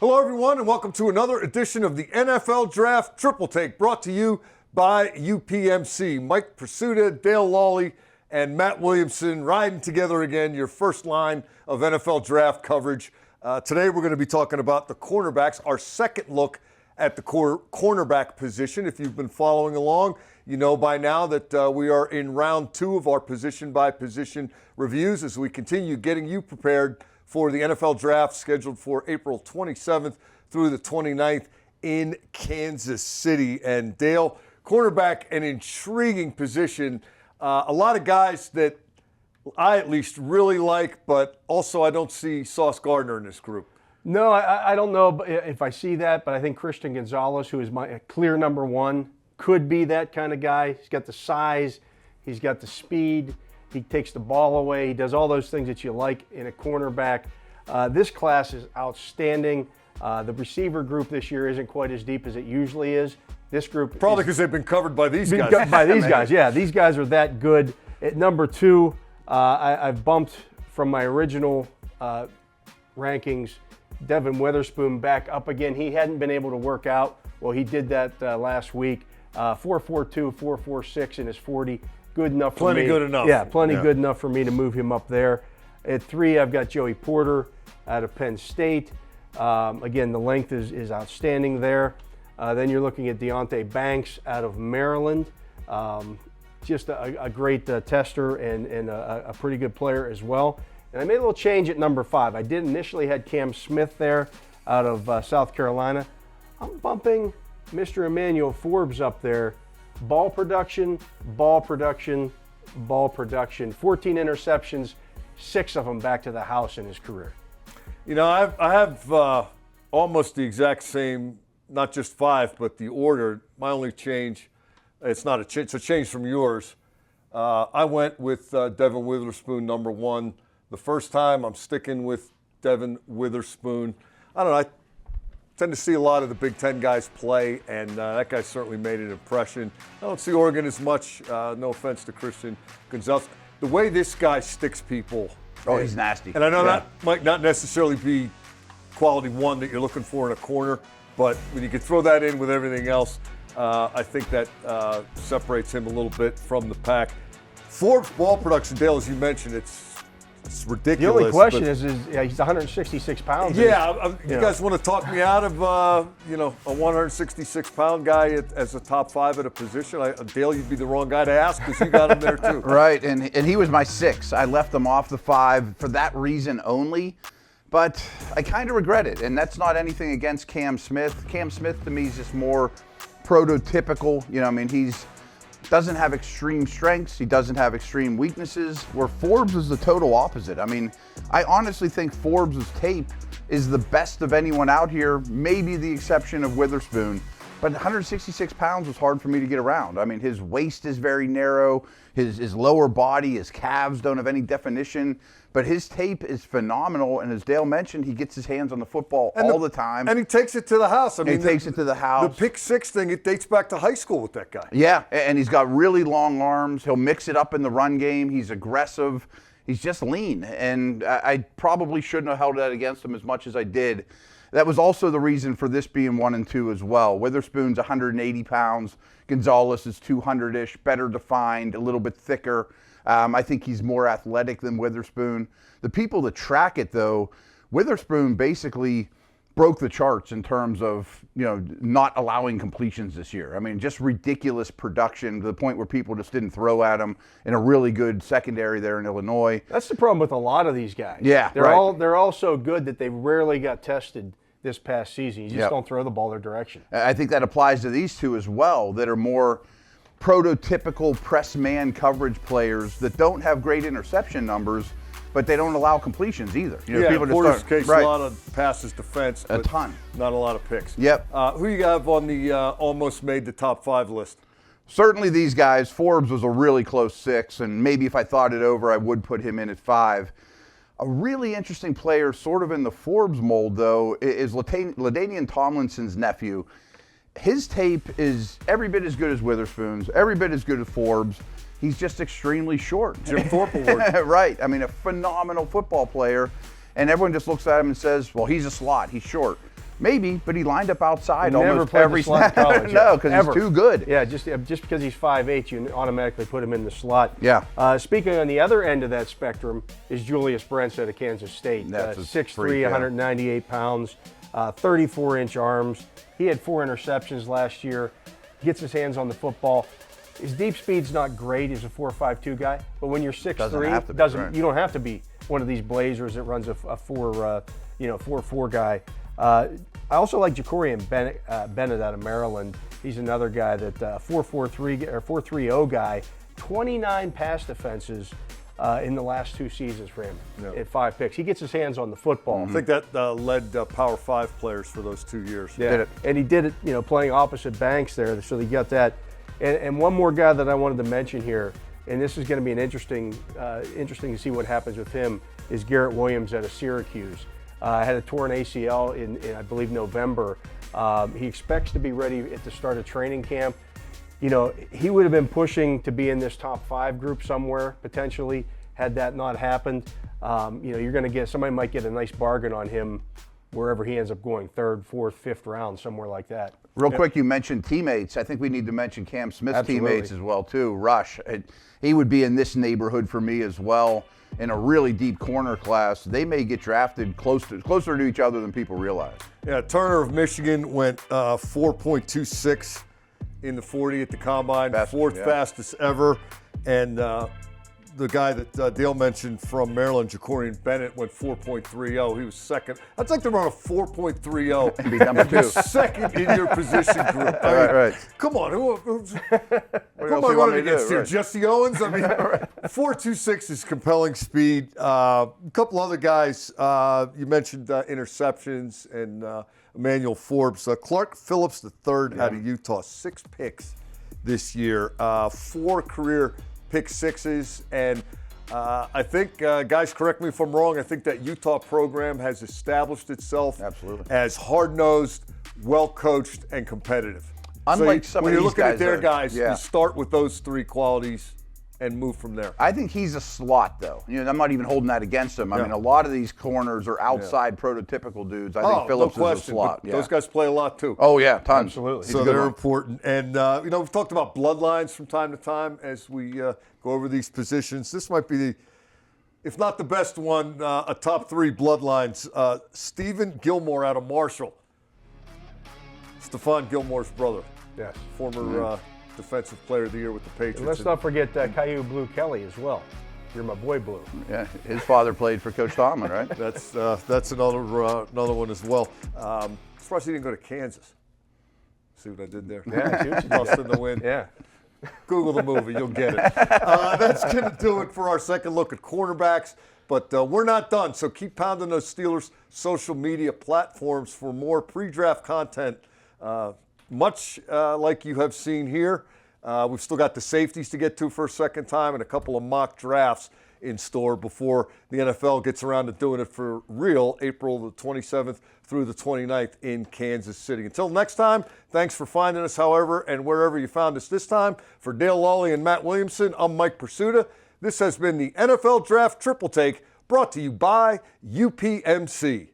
Hello, everyone, and welcome to another edition of the NFL Draft Triple Take, brought to you by UPMC. Mike Prisuta, Dale Lolley, and Matt Williamson riding together again, your first line of NFL Draft coverage. Today, we're going to be talking about the cornerbacks, our second look at the cornerback position. If you've been following along, you know by now that we are in round 2 of our position-by-position reviews as we continue getting you prepared for the NFL Draft scheduled for April 27th through the 29th in Kansas City. And Dale, cornerback, an intriguing position. A lot of guys that I at least really like, but also I don't see Sauce Gardner in this group. No, I don't know if I see that, but I think Christian Gonzalez, who is my clear number one, could be that kind of guy. He's got the size, he's got the speed, he takes the ball away, he does all those things that you like in a cornerback. This class is outstanding. The receiver group this year isn't quite as deep as it usually is. This group probably because they've been covered by these guys. By these guys, yeah. These guys are that good. At number 2, I've bumped from my original rankings Devin Witherspoon back up again. He hadn't been able to work out. Well, he did that last week. 4.42, 4.46 in his 40. Good enough for me. Plenty good enough. Yeah, plenty good enough for me to move him up there. At 3, I've got Joey Porter out of Penn State. Again, the length is outstanding there. Then you're looking at Deonte Banks out of Maryland. Just a great tester and a pretty good player as well. And I made a little change at number 5. I did initially had Cam Smith there out of South Carolina. I'm bumping Mr. Emmanuel Forbes up there. Ball production, ball production, ball production. 14 interceptions, 6 of them back to the house in his career. You know, I have almost the exact same, not just 5, but the order. My only change, it's not a change, it's a change from yours. I went with Devin Witherspoon, number 1. The first time, I'm sticking with Devin Witherspoon. I don't know, I tend to see a lot of the Big Ten guys play, and that guy certainly made an impression. I don't see Oregon as much, no offense to Christian Gonzalez. The way this guy sticks people. Oh, he's nasty. And I know that might not necessarily be quality 1 that you're looking for in a corner, but when you can throw that in with everything else, I think that separates him a little bit from the pack. Forbes' ball production, Dale, as you mentioned, it's ridiculous. The only question is he's 166 pounds. Yeah, you guys want to talk me out of, a 166-pound guy as a top 5 at a position? Dale, you'd be the wrong guy to ask because you got him there too. Right, and he was my 6. I left him off the 5 for that reason only, but I kind of regret it, and that's not anything against Cam Smith. Cam Smith, to me, is just more prototypical. You know, I mean, he's doesn't have extreme strengths. He doesn't have extreme weaknesses, where Forbes is the total opposite. I mean, I honestly think Forbes' tape is the best of anyone out here, maybe the exception of Witherspoon. But 166 pounds was hard for me to get around. I mean, his waist is very narrow. His lower body, his calves don't have any definition. But his tape is phenomenal, and as Dale mentioned, he gets his hands on the football all the time. And he takes it to the house. I mean, he takes it to the house. The pick 6 thing, it dates back to high school with that guy. Yeah, and he's got really long arms. He'll mix it up in the run game. He's aggressive. He's just lean, and I probably shouldn't have held that against him as much as I did. That was also the reason for this being 1 and 2 as well. Witherspoon's 180 pounds. Gonzalez is 200-ish, better defined, a little bit thicker. I think he's more athletic than Witherspoon. The people that track it, though, Witherspoon basically broke the charts in terms of, not allowing completions this year. I mean, just ridiculous production to the point where people just didn't throw at him in a really good secondary there in Illinois. That's the problem with a lot of these guys. Yeah, they're all so good that they rarely got tested this past season. You just don't throw the ball their direction. I think that applies to these two as well, that are more prototypical press man coverage players that don't have great interception numbers, but they don't allow completions either. People in Porter's case, a lot of passes defense, a ton, not a lot of picks. Yep. Who you have on the almost made the top 5 list? Certainly these guys. Forbes was a really close 6, and maybe if I thought it over, I would put him in at 5. A really interesting player, sort of in the Forbes mold, though, is LaDainian Tomlinson's nephew. His tape is every bit as good as Witherspoon's, every bit as good as Forbes. He's just extremely short. Jim Thorpe Award. Right. I mean, a phenomenal football player. And everyone just looks at him and says, well, he's a slot. He's short. Maybe, but he lined up outside He never almost played every the slot in snap. college, No, because ever. he's too good. Yeah, just because he's 5'8", you automatically put him in the slot. Yeah. Speaking on the other end of that spectrum is Julius Brents out of Kansas State. That's a 6'3", freak, yeah. 198 pounds, 34-inch arms. He had 4 interceptions last year. Gets his hands on the football. His deep speed's not great. He's a 4.52 guy, but when you're 6'3", right. you don't have to be one of these blazers that runs a 4.4 guy. I also like Jacorian Bennett out of Maryland. He's another guy that 4.43 or 4.30 guy. 29 pass defenses in the last 2 seasons for him at 5 picks. He gets his hands on the football. I think that led Power 5 players for those 2 years. Yeah, Did it. and he did it, playing opposite Banks there, so he got that. And one more guy that I wanted to mention here, and this is going to be an interesting to see what happens with him, is Garrett Williams out of Syracuse. Had a torn ACL in I believe November. He expects to be ready at the start of training camp. He would have been pushing to be in this top 5 group somewhere potentially had that not happened. You're going to get somebody might get a nice bargain on him wherever he ends up going, 3rd, 4th, 5th round, somewhere like that. Real quick, you mentioned teammates. I think we need to mention Cam Smith's Absolutely. teammates as well too. Rush, he would be in this neighborhood for me as well. In a really deep corner class, they may get drafted closer to each other than people realize. Yeah, Turner of Michigan went 4.26 in the 40 at the combine, fourth fastest ever, and the guy that Dale mentioned from Maryland, Jacorian Bennett, went 4.30. He was second. I'd like to run a 4.30 And be number and be 2. second in your position group. Right. Come on, who else am do I you want running me to against do? here? Right. Jesse Owens? I mean, 4.26 is compelling speed. A couple other guys, you mentioned interceptions and Emmanuel Forbes. Clark Phillips III out of Utah, 6 picks this year, 4 career pick 6s, and I think, guys, correct me if I'm wrong, I think that Utah program has established itself as hard-nosed, well-coached, and competitive. Unlike so some when of you're these looking guys, at their though, guys, yeah. you start with those 3 qualities and move from there. I think he's a slot, though. I'm not even holding that against him. I mean, a lot of these corners are outside prototypical dudes. I think Phillips no is a slot. but those guys play a lot too. Oh, yeah, tons. Absolutely. So they're important. And, we've talked about bloodlines from time to time as we go over these positions. This might be, if not the best one, a top 3 bloodlines. Stephen Gilmore out of Marshall. Stephon Gilmore's brother. Yes. Former Defensive Player of the Year with the Patriots. And let's not forget Caillou Blue Kelly as well. You're my boy, Blue. Yeah, his father played for Coach Tomlin, right? That's another one as well. Surprised he didn't go to Kansas. See what I did there? Yeah, Lost in the wind. Yeah. Google the movie, you'll get it. That's going to do it for our second look at cornerbacks. But we're not done, so keep pounding those Steelers social media platforms for more pre-draft content. Much like you have seen here, we've still got the safeties to get to for a second time and a couple of mock drafts in store before the NFL gets around to doing it for real, April the 27th through the 29th in Kansas City. Until next time, thanks for finding us, however, and wherever you found us this time. For Dale Lolley and Matt Williamson, I'm Mike Prisuta. This has been the NFL Draft Triple Take, brought to you by UPMC.